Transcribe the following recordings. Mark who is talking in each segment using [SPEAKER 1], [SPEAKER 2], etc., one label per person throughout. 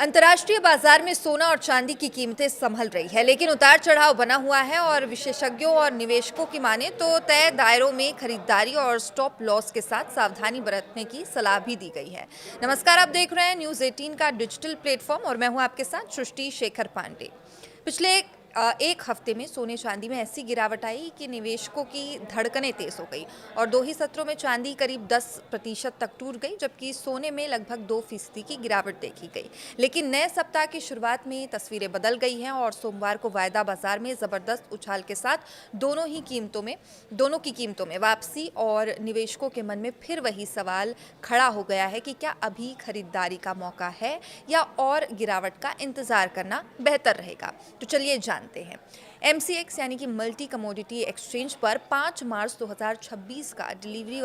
[SPEAKER 1] अंतर्राष्ट्रीय बाजार में सोना और चांदी की कीमतें संभल रही है, लेकिन उतार चढ़ाव बना हुआ है और विशेषज्ञों और निवेशकों की माने तो तय दायरों में खरीदारी और स्टॉप लॉस के साथ सावधानी बरतने की सलाह भी दी गई है। नमस्कार, आप देख रहे हैं न्यूज़ 18 का डिजिटल प्लेटफॉर्म और मैं हूं आपके साथ सृष्टि शेखर पांडे। पिछले एक हफ्ते में सोने चांदी में ऐसी गिरावट आई कि निवेशकों की धड़कनें तेज हो गई और 2 ही सत्रों में चांदी करीब 10% तक टूट गई, जबकि सोने में लगभग 2% की गिरावट देखी गई। लेकिन नए सप्ताह की शुरुआत में तस्वीरें बदल गई हैं और सोमवार को वायदा बाजार में जबरदस्त उछाल के साथ दोनों की कीमतों में वापसी और निवेशकों के मन में फिर वही सवाल खड़ा हो गया है कि क्या अभी खरीदारी का मौका है या और गिरावट का इंतजार करना बेहतर रहेगा। तो चलिए जानते हैं। MCX यानी कि मल्टी कमोडिटी एक्सचेंज पर 5 मार्च 2026 का डिलीवरी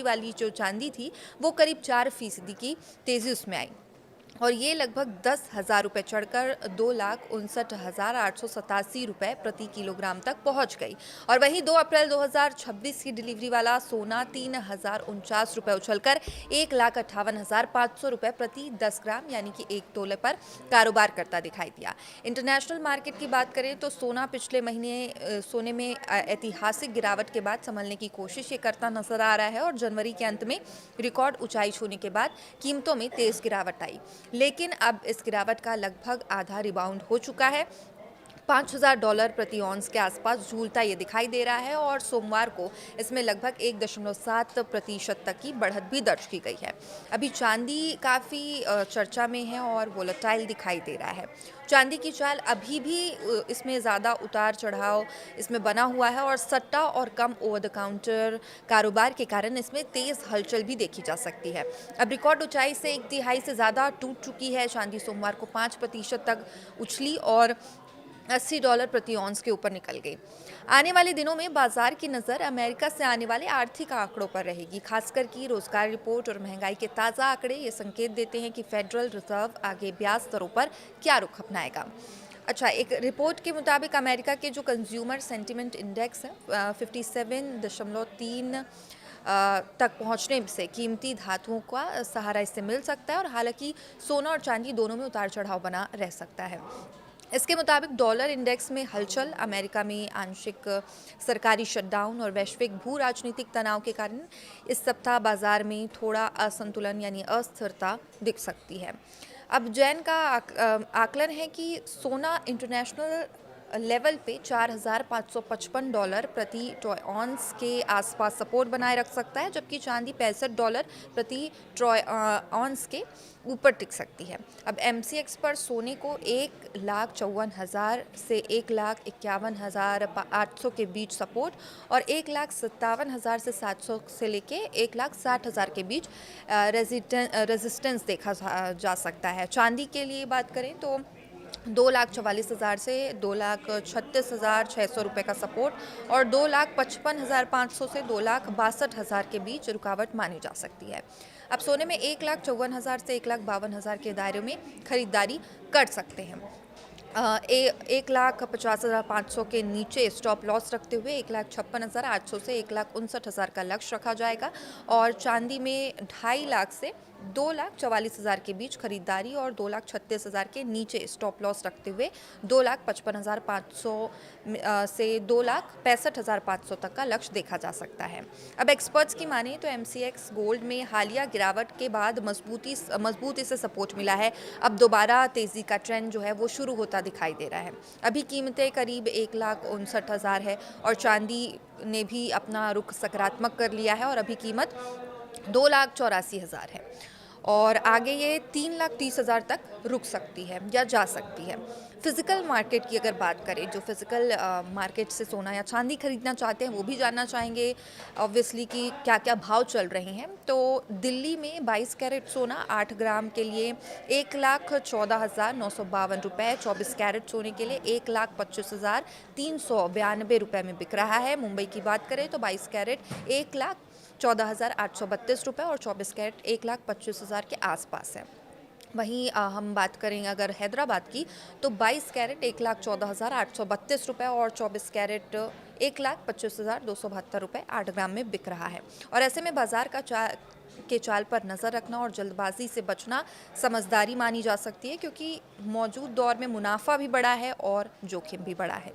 [SPEAKER 1] वाली जो चांदी थी वो करीब 4% की तेजी उसमें आई और ये लगभग 10,000 रुपये चढ़कर 2,59,887 रुपये प्रति किलोग्राम तक पहुंच गई। और वहीं 2 अप्रैल 2026 की डिलीवरी वाला सोना 3,049 रुपये उछलकर 1,58,500 रुपये प्रति 10 ग्राम यानी कि 1 तोले पर कारोबार करता दिखाई दिया। इंटरनेशनल मार्केट की बात करें तो सोना पिछले महीने सोने में ऐतिहासिक गिरावट के बाद संभलने की कोशिश ये करता नजर आ रहा है और जनवरी के अंत में रिकॉर्ड ऊंचाई छूने के बाद कीमतों में तेज गिरावट आई, लेकिन अब इस गिरावट का लगभग आधा रिबाउंड हो चुका है। $5,000 प्रति ऑन्स के आसपास झूलता ये दिखाई दे रहा है और सोमवार को इसमें लगभग 1.7% तक की बढ़त भी दर्ज की गई है। अभी चांदी काफ़ी चर्चा में है और वोलेटाइल दिखाई दे रहा है। चांदी की चाल अभी भी इसमें ज़्यादा उतार चढ़ाव इसमें बना हुआ है और सट्टा और कम ओवर द काउंटर कारोबार के कारण इसमें तेज़ हलचल भी देखी जा सकती है। अब रिकॉर्ड ऊंचाई से 1/3 से ज़्यादा टूट चुकी है। चांदी सोमवार को 5% तक उछली और $80 प्रति ऑन्स के ऊपर निकल गई। आने वाले दिनों में बाजार की नज़र अमेरिका से आने वाले आर्थिक आंकड़ों पर रहेगी, खासकर की रोजगार रिपोर्ट और महंगाई के ताज़ा आंकड़े ये संकेत देते हैं कि फेडरल रिजर्व आगे ब्याज दरों पर क्या रुख अपनाएगा। अच्छा, एक रिपोर्ट के मुताबिक अमेरिका के जो कंज्यूमर सेंटिमेंट इंडेक्स है 57.3 तक पहुंचने से कीमती धातुओं का सहारा इससे मिल सकता है और हालांकि सोना और चांदी दोनों में उतार चढ़ाव बना रह सकता है। इसके मुताबिक डॉलर इंडेक्स में हलचल, अमेरिका में आंशिक सरकारी शटडाउन और वैश्विक भू राजनीतिक तनाव के कारण इस सप्ताह बाजार में थोड़ा असंतुलन यानी अस्थिरता दिख सकती है। अब जैन का आकलन है कि सोना इंटरनेशनल लेवल पे $4,555 प्रति ट्रॉय ऑन्स के आसपास सपोर्ट बनाए रख सकता है, जबकि चांदी $65 प्रति ट्रॉय ऑन्स के ऊपर टिक सकती है। अब MCX पर सोने को 1,54,000 से 1,51,800 के बीच सपोर्ट और 1,57,000 से 700 से लेके 1,60,000 के बीच रेजिस्टेंस देखा जा सकता है। चांदी के लिए बात करें तो 2,44,000 से 2,36,600 रुपये का सपोर्ट और 2,55,500 से 2,62,000 के बीच रुकावट मानी जा सकती है। अब सोने में 1,54,000 से 1,52,000 के दायरे में खरीदारी कर सकते हैं। 1,50,500 के नीचे स्टॉप लॉस रखते हुए 1,56,800 से 1,59,000 का लक्ष्य रखा जाएगा और चांदी में 2.5 लाख से 2,44,000 के बीच खरीदारी और 2,36,000 के नीचे स्टॉप लॉस रखते हुए 2,55,500 से 2,65,500 तक का लक्ष्य देखा जा सकता है। अब एक्सपर्ट्स की माने तो MCX गोल्ड में हालिया गिरावट के बाद मजबूती से सपोर्ट मिला है। अब दोबारा तेज़ी का ट्रेंड जो है वो शुरू होता दिखाई दे रहा है। अभी कीमतें करीब 1,59,000 है और चांदी ने भी अपना रुख सकारात्मक कर लिया है और अभी कीमत 2,84,000 है और आगे ये 3,30,000 तक रुक सकती है या जा सकती है। फिजिकल मार्केट की अगर बात करें, जो फिजिकल मार्केट से सोना या चांदी खरीदना चाहते हैं वो भी जानना चाहेंगे ऑब्वियसली कि क्या क्या भाव चल रहे हैं। तो दिल्ली में 22 कैरेट सोना 8 ग्राम के लिए 1,14,952 रुपये, 24 कैरेट सोने के लिए 1,25,392 रुपये में बिक रहा है। मुंबई की बात करें तो 22 कैरेट 1,14,832 रुपये और 24 कैरेट 1,25,000 के आसपास है। वहीं हम बात करें अगर हैदराबाद की तो 22 कैरेट 1,14,832 रुपये और 24 कैरेट 1,25,272 रुपये 8 ग्राम में बिक रहा है। और ऐसे में बाजार का के चाल पर नज़र रखना और जल्दबाजी से बचना समझदारी मानी जा सकती है, क्योंकि मौजूद दौर में मुनाफा भी बड़ा है और जोखिम भी बड़ा है।